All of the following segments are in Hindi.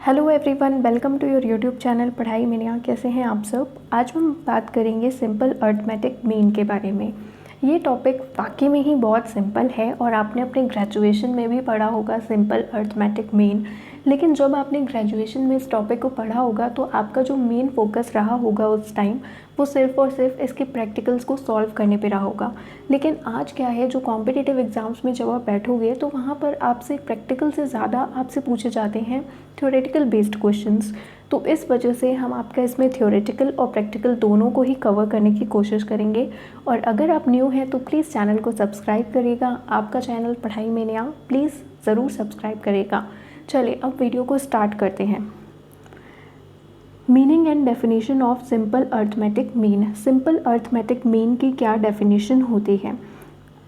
Hello everyone, welcome to your YouTube channel पढ़ाई में नया। कैसे हैं आप सब। आज हम बात करेंगे सिंपल अरिथमेटिक मीन के बारे में। ये टॉपिक वाकई में ही बहुत सिंपल है और आपने अपने ग्रेजुएशन में भी पढ़ा होगा सिंपल अरिथमेटिक मीन। लेकिन जब आपने ग्रेजुएशन में इस टॉपिक को पढ़ा होगा तो आपका जो मेन फोकस रहा होगा उस टाइम वो सिर्फ और सिर्फ इसके प्रैक्टिकल्स को सॉल्व करने पे रहा होगा। लेकिन आज क्या है, जो कॉम्पिटिटिव एग्ज़ाम्स में जब आप बैठोगे तो वहाँ पर आपसे प्रैक्टिकल से ज़्यादा आपसे पूछे जाते हैं थ्योरेटिकल बेस्ड क्वेश्चंस। तो इस वजह से हम आपका इसमें थ्योरेटिकल और प्रैक्टिकल दोनों को ही कवर करने की कोशिश करेंगे। और अगर आप न्यू हैं तो प्लीज़ चैनल को सब्सक्राइब करिएगा। आपका चैनल पढ़ाई में नया प्लीज़ ज़रूर सब्सक्राइब करेगा। चलिए अब वीडियो को स्टार्ट करते हैं। Meaning and definition of simple arithmetic mean. Simple arithmetic mean की क्या डेफिनेशन होती है।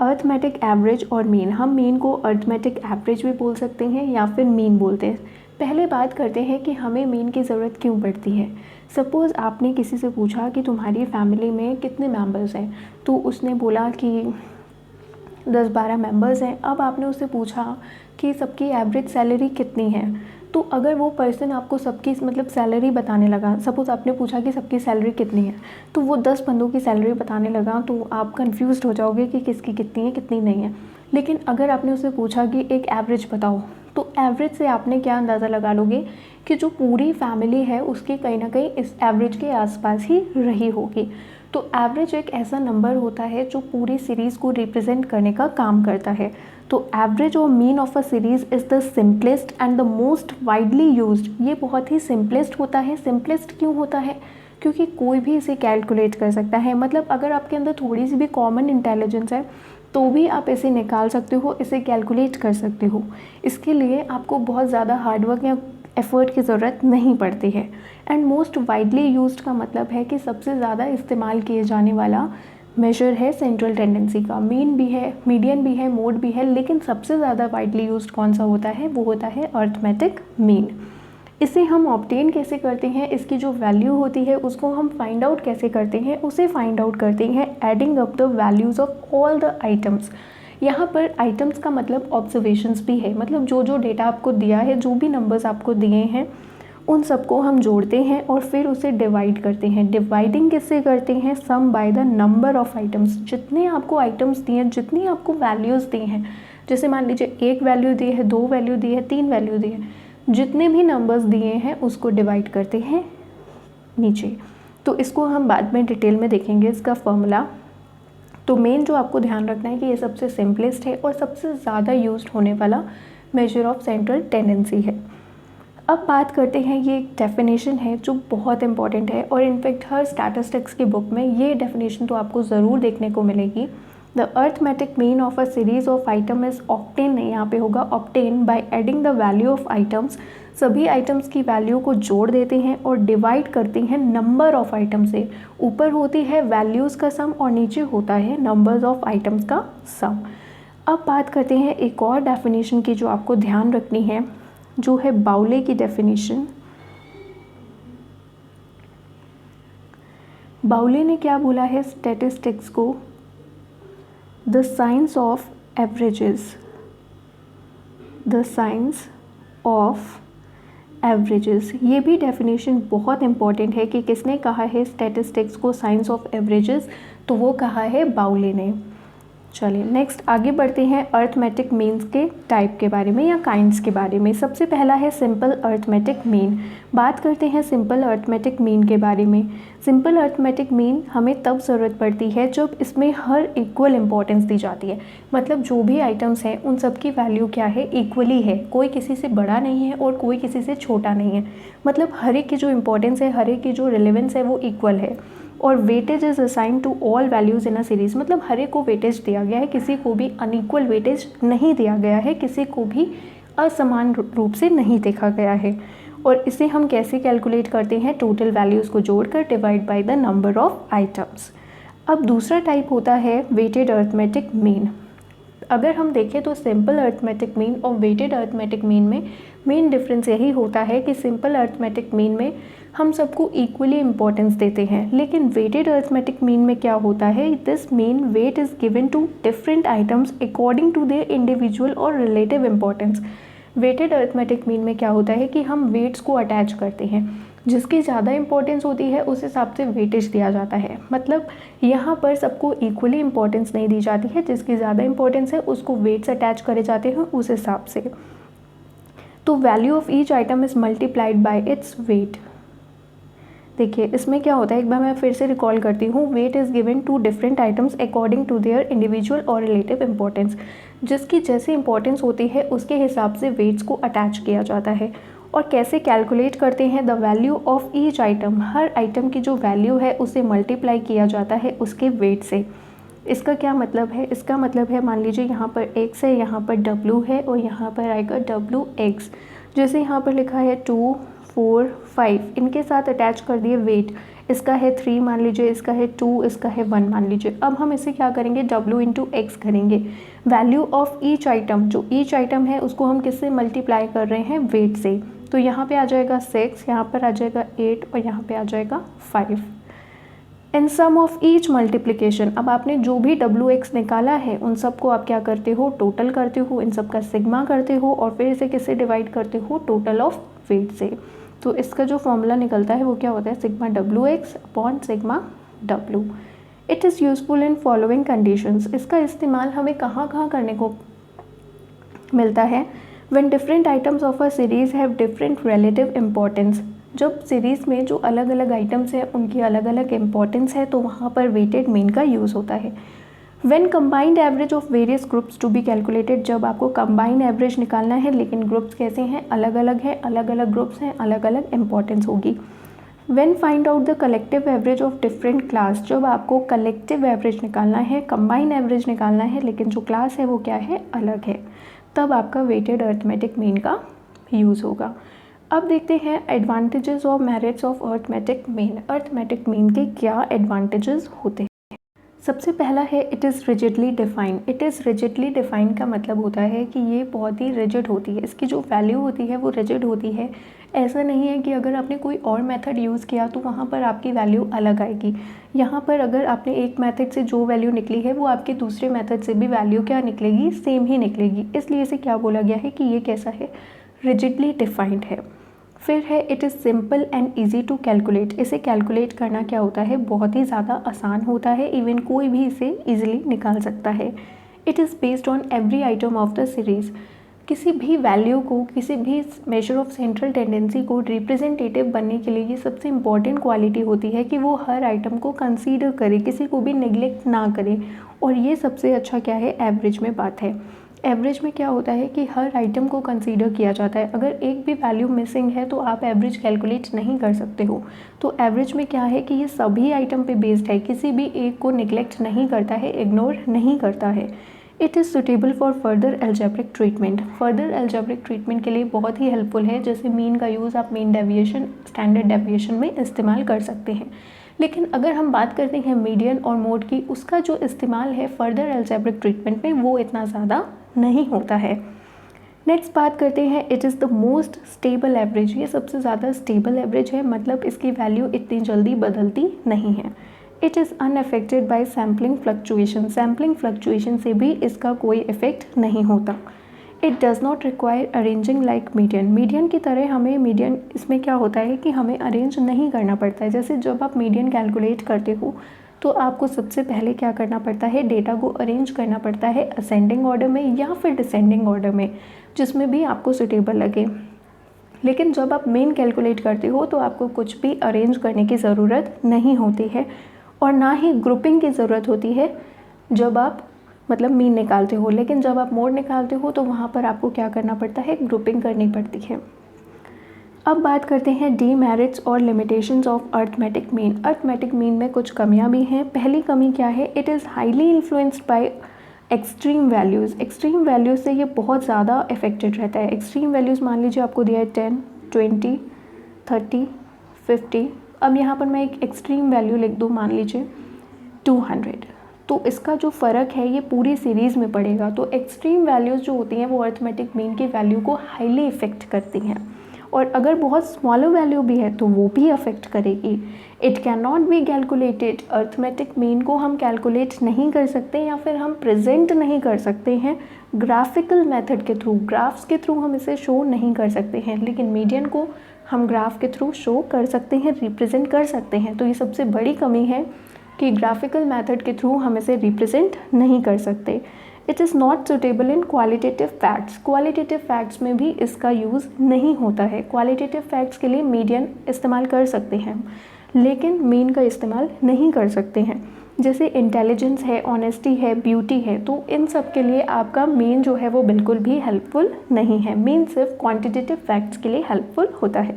अरिथमेटिक एवरेज और मीन, हम मीन को अरिथमेटिक एवरेज भी बोल सकते हैं या फिर मीन बोलते हैं। पहले बात करते हैं कि हमें मीन की ज़रूरत क्यों पड़ती है। सपोज़ आपने किसी से पूछा कि तुम्हारी फैमिली में कितने मेंबर्स हैं, तो उसने बोला कि 10-12 मेंबर्स हैं। अब आपने उससे पूछा कि सबकी एवरेज सैलरी कितनी है, तो अगर वो पर्सन आपको सबकी सैलरी बताने लगा, सपोज़ आपने पूछा कि सबकी सैलरी कितनी है, तो वो 10 बंदों की सैलरी बताने लगा तो आप कंफ्यूज्ड हो जाओगे कि किसकी कितनी है कितनी नहीं है। लेकिन अगर आपने उससे पूछा कि एक एवरेज बताओ, तो एवरेज से आपने क्या अंदाज़ा लगा लोगे कि जो पूरी फैमिली है उसकी कहीं ना कहीं इस एवरेज के आसपास ही रही होगी। तो एवरेज एक ऐसा नंबर होता है जो पूरी सीरीज़ को रिप्रेजेंट करने का काम करता है। तो एवरेज और mean of a series is the simplest and the most widely used. ये बहुत ही सिंपलेस्ट होता है। सिंपलेस्ट क्यों होता है? क्योंकि कोई भी इसे कैलकुलेट कर सकता है। मतलब अगर आपके अंदर थोड़ी सी भी कॉमन इंटेलिजेंस है तो भी आप इसे निकाल सकते हो, इसे कैलकुलेट कर सकते हो। इसके लिए आपको बहुत ज़्यादा हार्डवर्क या एफ़र्ट की ज़रूरत नहीं पड़ती है। एंड मोस्ट वाइडली यूज्ड का मतलब है कि सबसे ज़्यादा इस्तेमाल किए जाने वाला मेजर है सेंट्रल टेंडेंसी का। मीन भी है, मीडियन भी है, मोड भी है, लेकिन सबसे ज़्यादा वाइडली यूज्ड कौन सा होता है, वो होता है अरिथमेटिक मीन। इसे हम ऑब्टेन कैसे करते हैं, इसकी जो वैल्यू होती है उसको हम फाइंड आउट कैसे करते हैं, उसे फाइंड आउट करते हैं adding up the values of all the items. यहाँ पर आइटम्स का मतलब ऑब्जर्वेशंस भी है। मतलब जो जो डेटा आपको दिया है, जो भी नंबर्स आपको दिए हैं, उन सबको हम जोड़ते हैं और फिर उसे डिवाइड करते हैं। डिवाइडिंग किससे करते हैं? Sum by the number of items. जितने आपको आइटम्स दिए हैं, जितनी आपको वैल्यूज़ दी हैं, जैसे मान लीजिए 1 वैल्यू दी है, 2 वैल्यू दी है, 3 वैल्यू दी है, जितने भी नंबर्स दिए हैं उसको डिवाइड करते हैं नीचे। तो इसको हम बाद में डिटेल में देखेंगे इसका फॉर्मूला। तो मेन जो आपको ध्यान रखना है कि ये सबसे सिंपलेस्ट है और सबसे ज़्यादा यूज्ड होने वाला मेजर ऑफ सेंट्रल टेंडेंसी है। अब बात करते हैं, ये एक डेफिनेशन है जो बहुत इंपॉर्टेंट है और इनफैक्ट हर स्टैटिस्टिक्स की बुक में ये डेफिनेशन तो आपको ज़रूर देखने को मिलेगी। The arithmetic mean of a series of item is obtain, यहाँ पे होगा obtain by adding the value of items. सभी आइटम्स की वैल्यू को जोड़ देते हैं और डिवाइड करते हैं नंबर ऑफ आइटम से। ऊपर होती है वैल्यूज़ का सम और नीचे होता है नंबर्स ऑफ आइटम्स का सम। अब बात करते हैं एक और डेफिनेशन की जो आपको ध्यान रखनी है, जो है बाउले की डेफिनेशन। बाउले ने क्या बोला है स्टैटिस्टिक्स को? The science of averages, the science of averages. ये भी डेफिनेशन बहुत इंपॉर्टेंट है कि किसने कहा है स्टैटिस्टिक्स को साइंस ऑफ एवरेजेस, तो वो कहा है बाउले ने। चलिए नेक्स्ट आगे बढ़ते हैं अरिथमेटिक मीन्स के टाइप के बारे में या काइंड्स के बारे में। सबसे पहला है सिंपल अरिथमेटिक मीन। बात करते हैं सिंपल अरिथमेटिक मीन के बारे में। सिंपल अरिथमेटिक मीन हमें तब ज़रूरत पड़ती है जब इसमें हर इक्वल इंपॉर्टेंस दी जाती है। मतलब जो भी आइटम्स हैं उन सब की वैल्यू क्या है, इक्वली है। कोई किसी से बड़ा नहीं है और कोई किसी से छोटा नहीं है। मतलब हर एक की जो इंपॉर्टेंस है, हर एक की जो रिलेवेंस है वो इक्वल है। और weightage is assign to all values in a series. मतलब हर एक को वेटेज दिया गया है, किसी को भी अनइक्वल वेटेज नहीं दिया गया है, किसी को भी असमान रूप से नहीं देखा गया है। और इसे हम कैसे कैलकुलेट करते हैं? टोटल वैल्यूज़ को जोड़कर divide by the number of items. अब दूसरा टाइप होता है वेटेड अरिथमेटिक मीन। अगर हम देखें तो सिंपल अरिथमेटिक मीन और वेटेड अरिथमेटिक मीन में मेन डिफरेंस यही होता है कि सिंपल अरिथमेटिक मीन में हम सबको इक्वली इंपॉर्टेंस देते हैं, लेकिन वेटेड अरिथमेटिक मीन में क्या होता है, this mean weight is given to different items according to their individual और relative importance. Weighted arithmetic mean में क्या होता है कि हम वेट्स को अटैच करते हैं, जिसकी ज़्यादा इंपॉर्टेंस होती है उस हिसाब से वेटेज दिया जाता है। मतलब यहाँ पर सबको इक्वली इंपॉर्टेंस नहीं दी जाती है, जिसकी ज़्यादा इंपॉर्टेंस है उसको वेट्स अटैच करे जाते हैं उस हिसाब से। तो value of each item is multiplied by its weight. देखिए इसमें क्या होता है, एक बार मैं फिर से रिकॉल करती हूँ। Weight is given to different items according to their individual और रिलेटिव इंपॉर्टेंस। जिसकी जैसी इंपॉर्टेंस होती है उसके हिसाब से वेट्स को अटैच किया जाता है। और कैसे कैलकुलेट करते हैं, the value of each item, her item की जो वैल्यू है उसे मल्टीप्लाई किया जाता है उसके वेट से। इसका क्या मतलब है, इसका मतलब है मान लीजिए यहाँ पर x है, यहाँ पर w है और यहाँ पर आएगा wx। जैसे यहाँ पर लिखा है 2, 4, 5, इनके साथ अटैच कर दिए वेट। इसका है 3 मान लीजिए, इसका है 2, इसका है 1 मान लीजिए। अब हम इसे क्या करेंगे, w इंटू एक्स करेंगे। वैल्यू ऑफ ईच आइटम, जो ईच आइटम है उसको हम किससे मल्टीप्लाई कर रहे हैं, वेट से। तो यहाँ पे आ जाएगा 6, यहाँ पर आ जाएगा 8 और यहाँ पे आ जाएगा 5। इन सम ऑफ ईच मल्टीप्लिकेशन, अब आपने जो भी wx निकाला है उन सब को आप क्या करते हो, टोटल करते हो, इन सब का सिग्मा करते हो और फिर इसे किससे डिवाइड करते हो, टोटल ऑफ वेट से। तो इसका जो फॉर्मूला निकलता है वो क्या होता है, sigma wx upon sigma w। It is useful in following conditions. इसका इस्तेमाल हमें कहाँ कहाँ करने को मिलता है, when different items of a series have different relative importance. जब सीरीज़ में जो अलग अलग आइटम्स हैं उनकी अलग अलग इम्पोर्टेंस है तो वहाँ पर वेटेड मीन का यूज़ होता है। When combined average of various groups to be calculated, जब आपको कंबाइंड एवरेज निकालना है लेकिन ग्रुप्स कैसे हैं, अलग अलग हैं, अलग अलग ग्रुप्स हैं, अलग अलग इम्पोर्टेंस होगी। When find out the collective average of different class, जब आपको कलेक्टिव एवरेज निकालना है, कंबाइंड एवरेज निकालना है लेकिन जो क्लास है वो क्या है, अलग है, तब आपका वेटेड अर्थमेटिक मीन का यूज़ होगा। अब देखते हैं एडवांटेजेस और merits of arithmetic mean. Arithmetic mean के क्या एडवांटेजेस होते हैं। सबसे पहला है it is rigidly defined. It is rigidly defined का मतलब होता है कि ये बहुत ही रिजिड होती है, इसकी जो वैल्यू होती है वो रिजिड होती है। ऐसा नहीं है कि अगर आपने कोई और मेथड यूज़ किया तो वहाँ पर आपकी वैल्यू अलग आएगी। यहाँ पर अगर आपने एक मेथड से जो वैल्यू निकली है वो आपके दूसरे मेथड से भी वैल्यू क्या निकलेगी, सेम ही निकलेगी। इसलिए इसे क्या बोला गया है कि ये कैसा है, रिजिडली डिफाइंड है। फिर है it is simple and easy to calculate. इसे कैलकुलेट करना क्या होता है, बहुत ही ज़्यादा आसान होता है, इवन कोई भी इसे ईजिली निकाल सकता है। It is based on every item of the series. किसी भी वैल्यू को, किसी भी मेजर ऑफ सेंट्रल टेंडेंसी को रिप्रेजेंटेटिव बनने के लिए ये सबसे इम्पॉर्टेंट क्वालिटी होती है कि वो हर आइटम को कंसीडर करे, किसी को भी नेग्लेक्ट ना करे। और ये सबसे अच्छा क्या है, एवरेज में बात है। एवरेज में क्या होता है कि हर आइटम को कंसीडर किया जाता है। अगर एक भी वैल्यू मिसिंग है तो आप एवरेज कैलकुलेट नहीं कर सकते हो। तो एवरेज में क्या है कि ये सभी आइटम पे बेस्ड है, किसी भी एक को निगलेक्ट नहीं करता है, इग्नोर नहीं करता है। It is suitable for further algebraic treatment. Further algebraic treatment के लिए बहुत ही हेल्पफुल है। जैसे मीन का यूज़ आप मीन डेविएशन, स्टैंडर्ड डेविएशन में इस्तेमाल कर सकते हैं। लेकिन अगर हम बात करते हैं मीडियन और मोड की, उसका जो इस्तेमाल है फर्दर एल्जेब्रिक ट्रीटमेंट में वो इतना ज़्यादा नहीं होता है। नेक्स्ट बात करते हैं it is the most stable average. ये सबसे ज़्यादा स्टेबल एवरेज है, मतलब इसकी वैल्यू इतनी जल्दी बदलती नहीं है। It is unaffected bye sampling fluctuation. Sampling fluctuation से भी इसका कोई इफ़ेक्ट नहीं होता। It does not require arranging like median. Median की तरह हमें मीडियन, इसमें क्या होता है कि हमें अरेंज नहीं करना पड़ता है। जैसे जब आप मीडियन कैलकुलेट करते हो तो आपको सबसे पहले क्या करना पड़ता है, डेटा को अरेंज करना पड़ता है असेंडिंग ऑर्डर में या फिर डिसेंडिंग ऑर्डर में, जिसमें भी आपको सुटेबल लगे। लेकिन जब आप मीन कैलकुलेट करते हो तो आपको कुछ भी अरेंज करने की ज़रूरत नहीं होती है और ना ही ग्रुपिंग की ज़रूरत होती है जब आप मतलब मीन निकालते हो। लेकिन जब आप मोड निकालते हो तो वहाँ पर आपको क्या करना पड़ता है, ग्रुपिंग करनी पड़ती है। अब बात करते हैं डीमेरिट्स और limitations of arithmetic mean. Arithmetic mean में कुछ कमियां भी हैं। पहली कमी क्या है, it is highly influenced by extreme values. Extreme values से ये बहुत ज़्यादा अफेक्टेड रहता है। एक्सट्रीम वैल्यूज़ मान लीजिए आपको दिया है 10, 20, 30, 50। अब यहाँ पर मैं एक एक्सट्रीम वैल्यू लिख दूँ, मान लीजिए 200। तो इसका जो फ़र्क है ये पूरी सीरीज़ में पड़ेगा। तो एक्सट्रीम वैल्यूज़ जो होती हैं वो अर्थमेटिक मीन की वैल्यू को हाईली इफ़ेक्ट करती हैं। और अगर बहुत स्मॉलर वैल्यू भी है तो वो भी अफेक्ट करेगी। It can not be calculated, arithmetic mean को हम कैलकुलेट नहीं कर सकते या फिर हम प्रेजेंट नहीं कर सकते हैं ग्राफिकल मेथड के थ्रू, ग्राफ्स के थ्रू हम इसे शो नहीं कर सकते हैं, लेकिन मीडियन को हम ग्राफ के थ्रू शो कर सकते हैं, रिप्रेजेंट कर सकते हैं। तो ये सबसे बड़ी कमी है कि ग्राफिकल मेथड के थ्रू हम इसे रिप्रेजेंट नहीं कर सकते। It is not suitable in qualitative facts, qualitative facts में भी इसका यूज़ नहीं होता है। क्वालिटेटिव फैक्ट्स के लिए मीडियन इस्तेमाल कर सकते हैं लेकिन मीन का इस्तेमाल नहीं कर सकते हैं। जैसे इंटेलिजेंस है, ऑनेस्टी है, ब्यूटी है, तो इन सब के लिए आपका मीन जो है वो बिल्कुल भी हेल्पफुल नहीं है। मीन सिर्फ क्वांटिटेटिव फैक्ट्स के लिए हेल्पफुल होता है।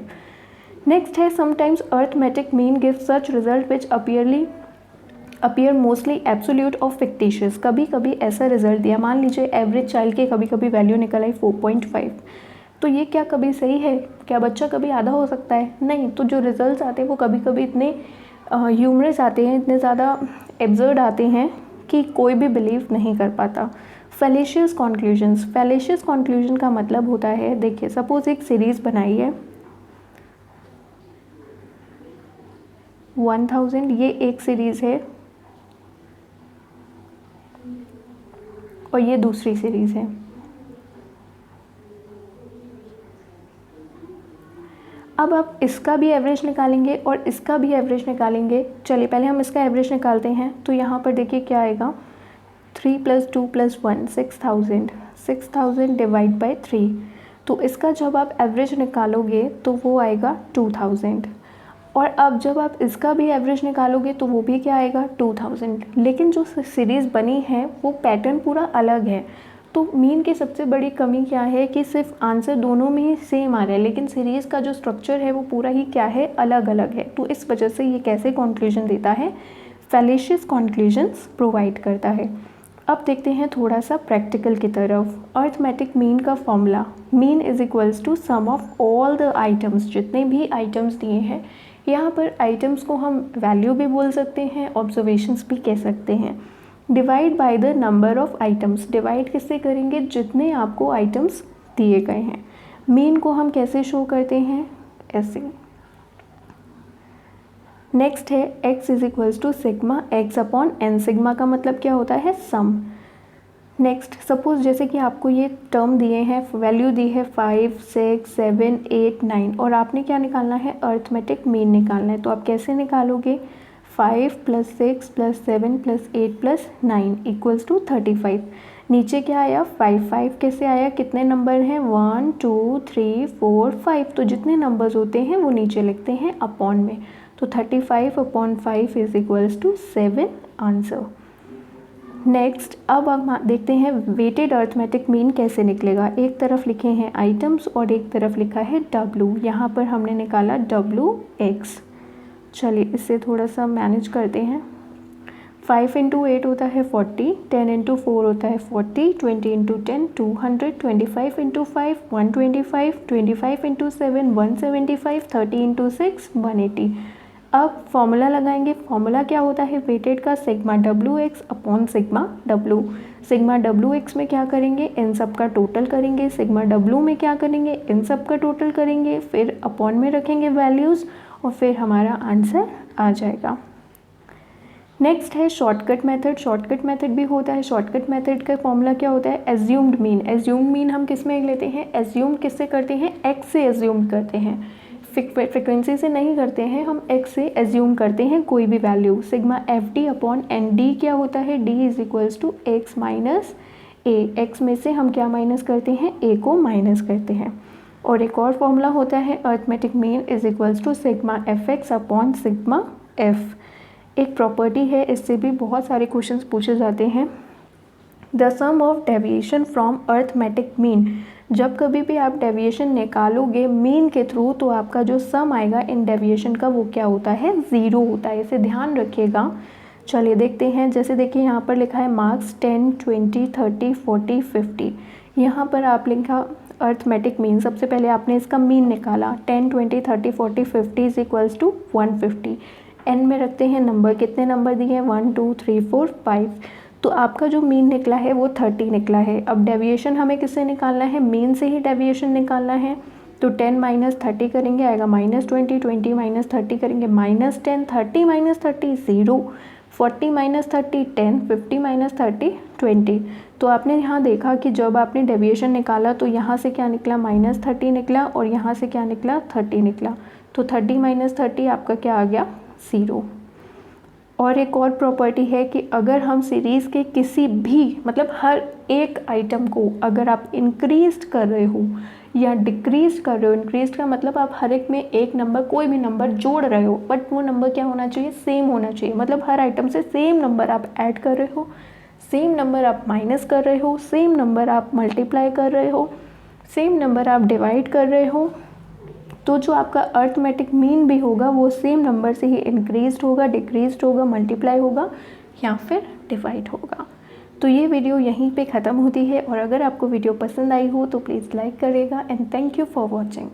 नेक्स्ट है sometimes arithmetic mean give such result which appear mostly absolute और फिक्टिशियस। कभी कभी ऐसा रिजल्ट दिया, मान लीजिए एवरेज चाइल्ड के कभी कभी वैल्यू निकल आई 4.5, तो ये क्या कभी सही है? क्या बच्चा कभी आधा हो सकता है? नहीं। तो जो रिजल्ट्स आते हैं वो कभी कभी इतने ह्यूमरस आते हैं, इतने ज़्यादा एब्सर्ड आते हैं कि कोई भी बिलीव नहीं कर पाता। फैलेशियस कॉन्क्लूजन्स, फैलेशियस कॉन्क्लूजन का मतलब होता है, देखिए सपोज एक सीरीज़ बनाई है 1000, ये एक सीरीज़ है और ये दूसरी सीरीज़ है। अब आप इसका भी एवरेज निकालेंगे और इसका भी एवरेज निकालेंगे। चलिए पहले हम इसका एवरेज निकालते हैं। तो यहाँ पर देखिए क्या आएगा, 3 + 2 + 1 6000, 6000 डिवाइड बाई 3। तो इसका जब आप एवरेज निकालोगे तो वो आएगा 2000। और अब जब आप इसका भी एवरेज निकालोगे तो वो भी क्या आएगा, 2000। लेकिन जो सीरीज़ बनी है वो पैटर्न पूरा अलग है। तो मीन की सबसे बड़ी कमी क्या है कि सिर्फ आंसर दोनों में ही सेम आ रहा है, लेकिन सीरीज़ का जो स्ट्रक्चर है वो पूरा ही क्या है, अलग अलग है। तो इस वजह से ये कैसे कंक्लूजन देता है, फैलेशियस कंक्लूजन्स प्रोवाइड करता है। अब देखते हैं थोड़ा सा प्रैक्टिकल की तरफ। अर्थमेटिक मीन का formula, mean is equals to sum of all the items, जितने भी आइटम्स दिए हैं। यहाँ पर आइटम्स को हम वैल्यू भी बोल सकते हैं, ऑब्जर्वेशंस भी कह सकते हैं। Divide by the number of items, divide किससे करेंगे, जितने आपको आइटम्स दिए गए हैं। मीन को हम कैसे शो करते हैं, ऐसे। नेक्स्ट है x is equals to sigma x upon n। Sigma का मतलब क्या होता है, सम। नेक्स्ट सपोज जैसे कि आपको ये टर्म दिए हैं, वैल्यू दी है 5, 6, 7, 8, 9 और आपने क्या निकालना है, अर्थमेटिक मीन निकालना है। तो आप कैसे निकालोगे, 5 + 6 + 7 + 8 + 9 इक्वल्स टू 35। नीचे क्या आया, 5, 5 कैसे आया, कितने नंबर हैं, 1, 2, 3, 4, 5। तो जितने नंबर्स होते हैं वो नीचे लिखते हैं अपॉन में। तो 35/5 is equals to 7 answer. Next अब हम देखते हैं वेटेड अर्थमेटिक मीन कैसे निकलेगा। एक तरफ लिखे हैं आइटम्स और एक तरफ लिखा है W। यहाँ पर हमने निकाला WX। चलिए इससे थोड़ा सा मैनेज करते हैं। 5 × 8 होता है 40, 10 × 4 होता है 40, 20 × 10 200, 25 × 5 125, 25 × 7 175, 30 × 6 180। अब फॉर्मूला लगाएंगे। फॉर्मूला क्या होता है वेटेड का, sigma WX upon sigma W। Sigma WX में क्या करेंगे, इन सब का टोटल करेंगे। सिग्मा W में क्या करेंगे, इन सब का टोटल करेंगे, फिर अपॉन में रखेंगे वैल्यूज़ और फिर हमारा आंसर आ जाएगा। नेक्स्ट है शॉर्टकट मेथड। शॉर्टकट मेथड भी होता है। शॉर्टकट मेथड का फॉर्मूला क्या होता है, एज्यूम्ड मीन। एज्यूम्ड मीन हम किस में लेते हैं, एज्यूम किससे करते हैं, x से एज्यूम करते हैं, फ्रिक्वेंसी से नहीं करते हैं, हम x से एज्यूम करते हैं कोई भी value. Sigma FD upon ND क्या होता है, D is equals to x minus a। x में से हम क्या माइनस करते हैं, a को माइनस करते हैं। और एक और फॉर्मूला होता है arithmetic mean is equals to sigma FX upon sigma F। एक प्रॉपर्टी है, इससे भी बहुत सारे क्वेश्चंस पूछे जाते हैं। The sum of deviation from arithmetic mean, जब कभी भी आप डेविएशन निकालोगे मीन के थ्रू तो आपका जो सम आएगा इन डेविएशन का वो क्या होता है, 0 होता है। इसे ध्यान रखिएगा। चलिए देखते हैं। जैसे देखिए यहाँ पर लिखा है मार्क्स 10, 20, 30, 40, 50। यहाँ पर आप लिखा अर्थमेटिक मीन, सबसे पहले आपने इसका मीन निकाला 10, 20, 30, 40, 50 इज इक्वल्स टू 150। एन में रखते हैं नंबर, कितने नंबर दिए हैं, 1, 2, 3, 4, 5। तो आपका जो मीन निकला है वो 30 निकला है। अब डेविएशन हमें किससे निकालना है, मीन से ही डेविएशन निकालना है। तो 10 माइनस 30 करेंगे आएगा -20, 20 माइनस 30 करेंगे -10, 30 माइनस 30 0, 40 माइनस 30 10, 50 माइनस 30 20। तो आपने यहाँ देखा कि जब आपने डेविएशन निकाला तो यहाँ से क्या निकला -30 निकला और यहाँ से क्या निकला 30 निकला। तो 30 माइनस 30 आपका क्या आ गया 0। और एक और प्रॉपर्टी है कि अगर हम सीरीज़ के किसी भी मतलब हर एक आइटम को अगर आप इंक्रीज कर रहे हो या डिक्रीज कर रहे हो, इंक्रीज का मतलब आप हर एक में एक नंबर कोई भी नंबर जोड़ रहे हो बट वो नंबर क्या होना चाहिए सेम होना चाहिए। मतलब हर आइटम से सेम नंबर आप ऐड कर रहे हो, सेम नंबर आप माइनस कर रहे हो, सेम नंबर आप मल्टीप्लाई कर रहे हो, सेम नंबर आप डिवाइड कर रहे हो, तो जो आपका अर्थमेटिक मीन भी होगा वो सेम नंबर से ही इंक्रीज होगा, डिक्रीज होगा, मल्टीप्लाई होगा या फिर डिवाइड होगा। तो ये वीडियो यहीं पे ख़त्म होती है और अगर आपको वीडियो पसंद आई हो तो प्लीज़ लाइक करेगा and thank you for watching.